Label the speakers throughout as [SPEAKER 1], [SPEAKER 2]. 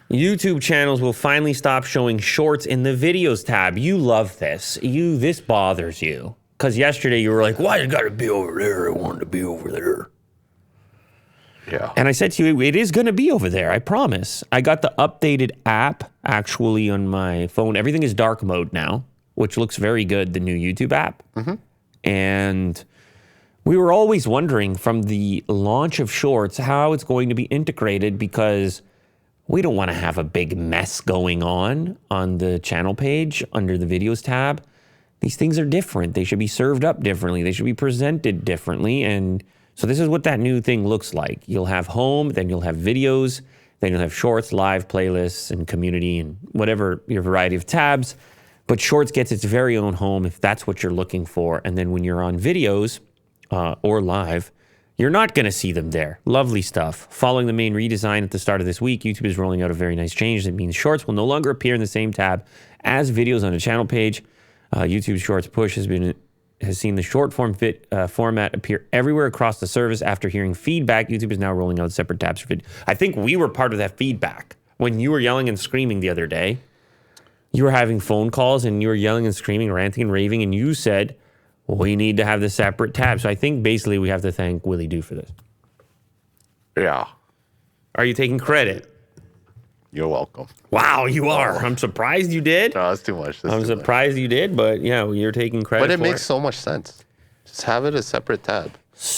[SPEAKER 1] YouTube channels will finally stop showing shorts in the videos tab. You love this. This bothers you. Because yesterday you were like, why you gotta be over there? I wanted to be over there.
[SPEAKER 2] Yeah.
[SPEAKER 1] And I said to you, it is going to be over there. I promise. I got the updated app actually on my phone. Everything is dark mode now, which looks very good, the new YouTube app. Mm-hmm. And we were always wondering from the launch of Shorts how it's going to be integrated, because we don't want to have a big mess going on the channel page under the videos tab. These things are different. They should be served up differently. They should be presented differently. And so this is what that new thing looks like. You'll have home, then you'll have videos, then you'll have shorts, live, playlists, and community, and whatever your variety of tabs. But Shorts gets its very own home if that's what you're looking for. And then when you're on videos or live, you're not going to see them there. Lovely stuff. Following the main redesign at the start of this week, YouTube is rolling out a very nice change that means Shorts will no longer appear in the same tab as videos on a channel page. YouTube's Shorts push has seen the short form format appear everywhere across the service. After hearing feedback, YouTube is now rolling out separate tabs for video. I think we were part of that feedback. When you were yelling and screaming the other day, you were having phone calls and you were yelling and screaming, ranting and raving, and you said, we need to have the separate tabs. So I think basically we have to thank Willie Doo for this.
[SPEAKER 2] Yeah.
[SPEAKER 1] Are you taking credit?
[SPEAKER 2] You're welcome.
[SPEAKER 1] Wow, you are. I'm surprised you did.
[SPEAKER 2] No, that's too much.
[SPEAKER 1] I'm surprised you did, but yeah, you're taking credit for it.
[SPEAKER 2] But it makes so much sense. Just have it a separate tab.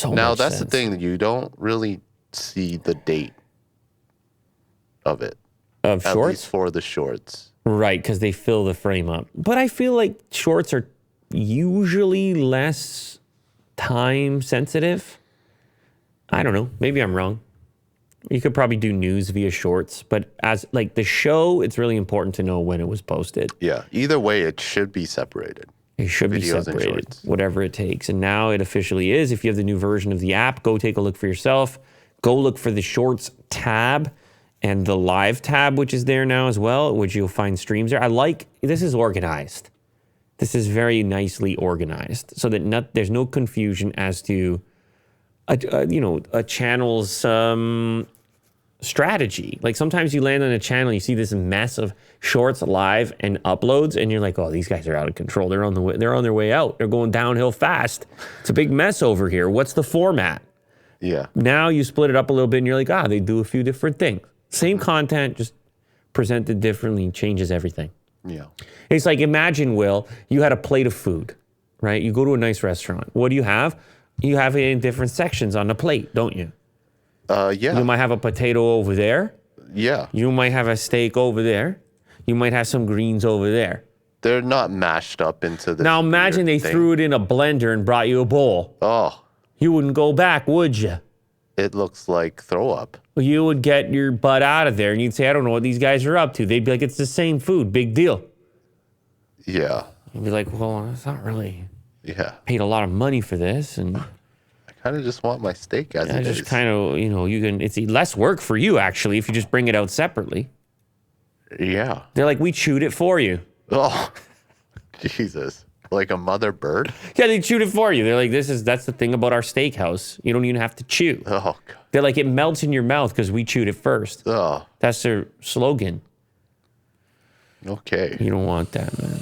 [SPEAKER 1] Now,
[SPEAKER 2] that's the thing. You don't really see the date of it.
[SPEAKER 1] Of Shorts?
[SPEAKER 2] At least for the Shorts.
[SPEAKER 1] Right, because they fill the frame up. But I feel like Shorts are usually less time sensitive. I don't know. Maybe I'm wrong. You could probably do news via Shorts, but as like the show, it's really important to know when it was posted.
[SPEAKER 2] Yeah. Either way, it should be separated.
[SPEAKER 1] It should be separated, whatever it takes. And now it officially is. If you have the new version of the app, go take a look for yourself. Go look for the Shorts tab and the live tab, which is there now as well, which you'll find streams there. This is organized. This is very nicely organized so that there's no confusion as to a channel's strategy. Like sometimes you land on a channel, you see this mess of Shorts live and uploads, and you're like, oh, these guys are out of control. They're on their way out. They're going downhill fast. It's a big mess over here. What's the format?
[SPEAKER 2] Yeah.
[SPEAKER 1] Now you split it up a little bit and you're like, they do a few different things. Same content, just presented differently changes everything.
[SPEAKER 2] Yeah.
[SPEAKER 1] It's like, imagine, Will, you had a plate of food, right? You go to a nice restaurant. What do you have? You have it in different sections on the plate, don't you?
[SPEAKER 2] Yeah.
[SPEAKER 1] You might have a potato over there.
[SPEAKER 2] Yeah.
[SPEAKER 1] You might have a steak over there. You might have some greens over there.
[SPEAKER 2] They're not mashed up into the.
[SPEAKER 1] Now imagine they threw it in a blender and brought you a bowl.
[SPEAKER 2] Oh.
[SPEAKER 1] You wouldn't go back, would you?
[SPEAKER 2] It looks like throw up.
[SPEAKER 1] You would get your butt out of there and you'd say, I don't know what these guys are up to. They'd be like, it's the same food. Big deal.
[SPEAKER 2] Yeah.
[SPEAKER 1] You'd be like, well, it's not really.
[SPEAKER 2] Yeah.
[SPEAKER 1] Paid a lot of money for this. And
[SPEAKER 2] I kind of just want my steak as it is.
[SPEAKER 1] Just kind of, it's less work for you, actually, if you just bring it out separately.
[SPEAKER 2] Yeah.
[SPEAKER 1] They're like, we chewed it for you.
[SPEAKER 2] Oh, Jesus. Like a mother bird?
[SPEAKER 1] Yeah, they chewed it for you. They're like, that's the thing about our steakhouse. You don't even have to chew.
[SPEAKER 2] Oh, God.
[SPEAKER 1] They're like, it melts in your mouth because we chewed it first.
[SPEAKER 2] Oh.
[SPEAKER 1] That's their slogan.
[SPEAKER 2] Okay.
[SPEAKER 1] You don't want that, man.